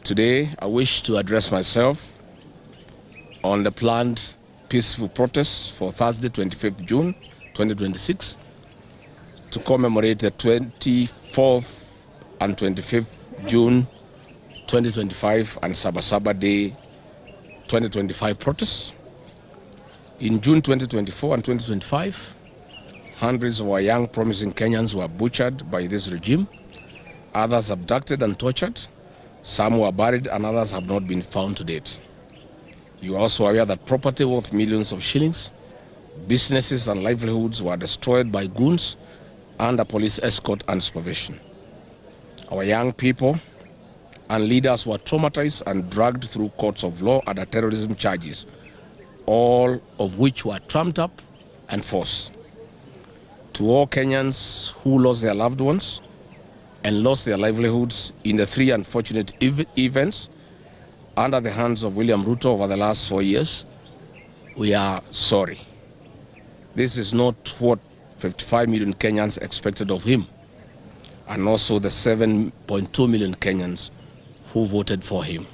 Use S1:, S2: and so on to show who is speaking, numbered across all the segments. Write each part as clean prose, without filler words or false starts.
S1: Today, I wish to address myself on the planned peaceful protests for Thursday, 25th June 2026, to commemorate the 24th and 25th June 2025 and Sabasaba Day 2025 protests. In June 2024 and 2025, hundreds of our young promising Kenyans were butchered by this regime, others abducted and tortured, some were buried and others have not been found to date. You are also aware that property worth millions of shillings, businesses and livelihoods were destroyed by goons under police escort and supervision. Our young people and leaders were traumatized and dragged through courts of law under terrorism charges, all of which were trumped up and forced. To all Kenyans who lost their loved ones and lost their livelihoods in the three unfortunate events under the hands of William Ruto over the last 4 years, we are sorry. This is not what 55 million Kenyans expected of him, and also the 7.2 million Kenyans who voted for him.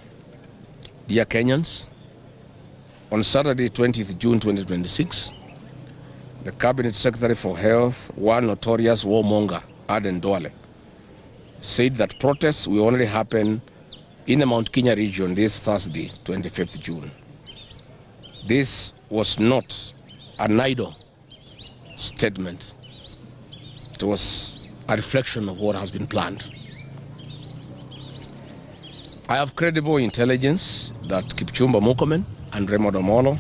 S1: Dear Kenyans, on Saturday, 20th June 2026, the Cabinet Secretary for Health, one notorious warmonger, Aden Duale, said that protests will only happen in the Mount Kenya region this Thursday, 25th June. This was not an idle statement. It was a reflection of what has been planned. I have credible intelligence that Kipchumba Murkomen and Raymond Omolo,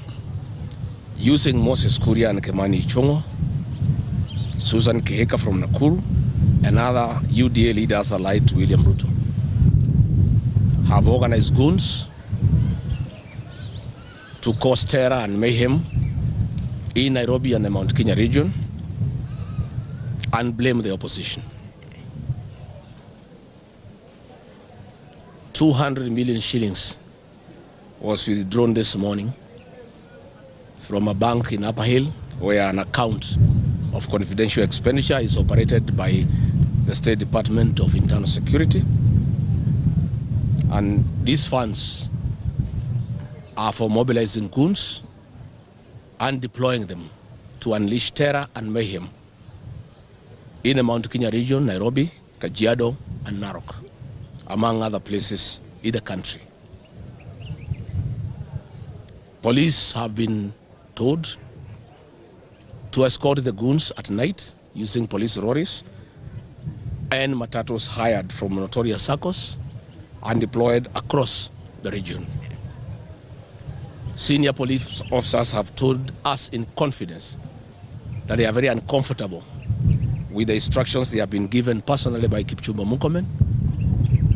S1: using Moses Kuria and Kimani Ichung'wa, Susan Kihika from Nakuru, and other UDA leaders allied to William Ruto, have organized goons to cause terror and mayhem in Nairobi and the Mount Kenya region and blame the opposition. 200 million shillings was withdrawn this morning from a bank in Upper Hill, where an account of confidential expenditure is operated by the State Department of Internal Security. And these funds are for mobilizing goons and deploying them to unleash terror and mayhem in the Mount Kenya region, Nairobi, Kajiado, and Narok, among other places in the country. Police have been told to escort the goons at night using police lorries and matatus hired from notorious circles and deployed across the region. Senior police officers have told us in confidence that they are very uncomfortable with the instructions they have been given personally by Kipchumba Murkomen,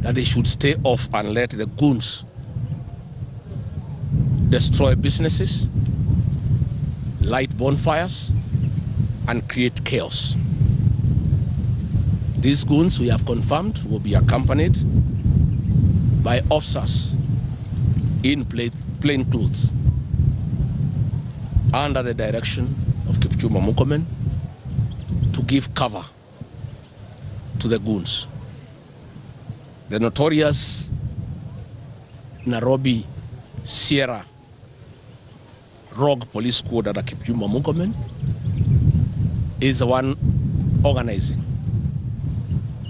S1: that they should stay off and let the goons destroy businesses, light bonfires, and create chaos. These goons, we have confirmed, will be accompanied by officers in plain clothes under the direction of Kipchumba Murkomen to give cover to the goons. The notorious Nairobi Sierra rogue police squad under Kipchumba Murkomen is the one organizing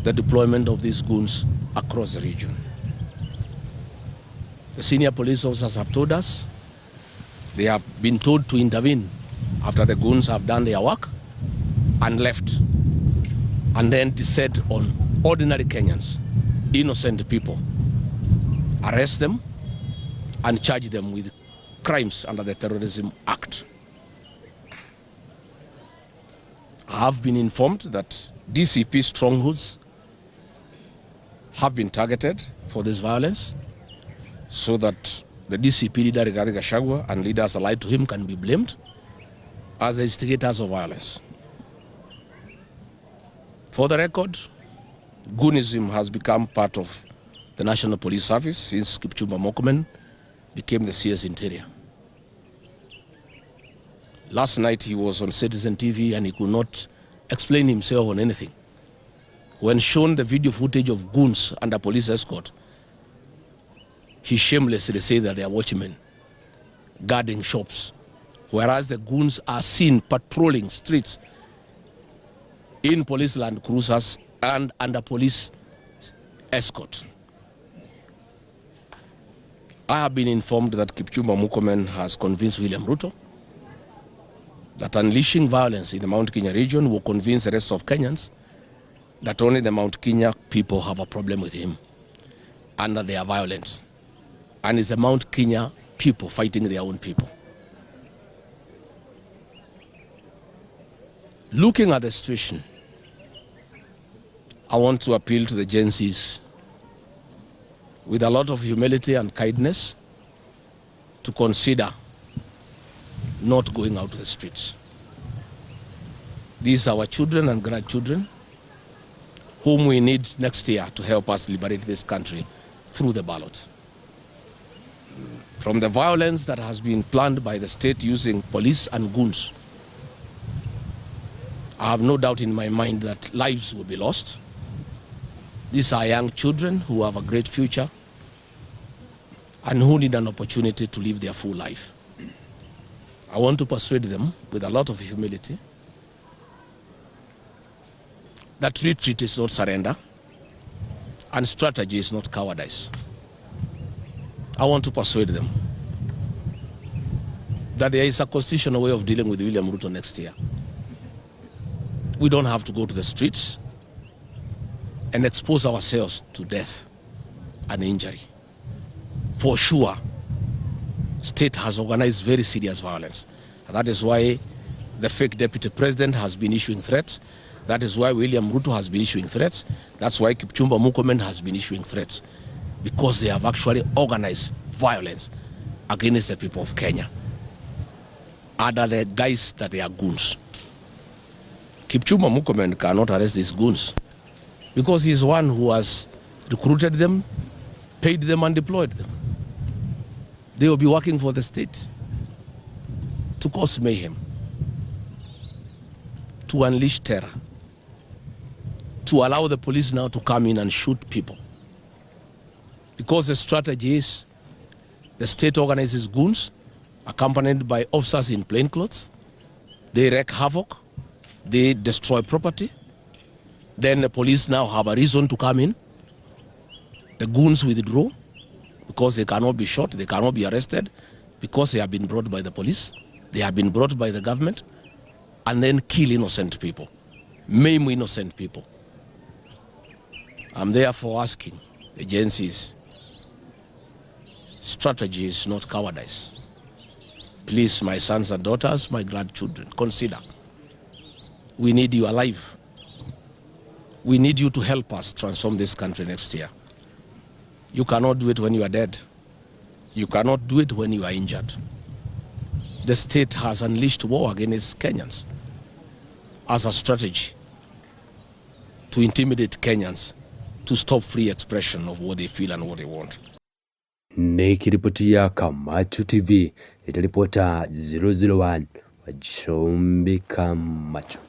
S1: the deployment of these goons across the region. The senior police officers have told us they have been told to intervene after the goons have done their work and left, and then descend on ordinary Kenyans, innocent people, arrest them and charge them with crimes under the Terrorism Act. I have been informed that DCP strongholds have been targeted for this violence, so that the DCP leader Rigathi Gachagua and leaders allied to him can be blamed as the instigators of violence. For the record, goonism has become part of the National Police Service since Kipchumba Murkomen became the CS Interior. Last night he was on Citizen TV and he could not explain himself on anything. When shown the video footage of goons under police escort he shamelessly says that they are watchmen guarding shops, whereas the goons are seen patrolling streets in police land cruisers and under police escort. I have been informed that Kipchumba Murkomen has convinced William Ruto that unleashing violence in the Mount Kenya region will convince the rest of Kenyans that only the Mount Kenya people have a problem with him and that they are violent. And it's the Mount Kenya people fighting their own people. Looking at the situation, I want to appeal to the Gen Zs with a lot of humility and kindness to consider not going out to the streets. These are our children and grandchildren whom we need next year to help us liberate this country through the ballot. From the violence that has been planned by the state using police and goons, I have no doubt in my mind that lives will be lost. These are young children who have a great future and who need an opportunity to live their full life. I want to persuade them with a lot of humility that retreat is not surrender and strategy is not cowardice. I want to persuade them that there is a constitutional way of dealing with William Ruto next year. We don't have to go to the streets and expose ourselves to death and injury. For sure, state has organized very serious violence. And that is why the fake deputy president has been issuing threats. That is why William Ruto has been issuing threats. That's why Kipchumba Murkomen has been issuing threats, because they have actually organized violence against the people of Kenya under the guise that they are goons. Kipchumba Murkomen cannot arrest these goons because he is one who has recruited them, paid them, and deployed them. They will be working for the state to cause mayhem, to unleash terror, to allow the police now to come in and shoot people. Because the strategy is the state organizes goons accompanied by officers in plain clothes. They wreak havoc, they destroy property. Then the police now have a reason to come in. The goons withdraw because they cannot be shot, they cannot be arrested, because they have been brought by the police, they have been brought by the government, and then kill innocent people, maim innocent people. I'm therefore asking the agencies, strategy is not cowardice. Please, my sons and daughters, my grandchildren, consider. We need you alive. We need you to help us transform this country next year. You cannot do it when you are dead. You cannot do it when you are injured. The state has unleashed war against Kenyans as a strategy to intimidate Kenyans to stop free expression of what they feel and what they want.
S2: Nikiripotia Kamachu TV, itaripota 001 wa Chombi Kamachu.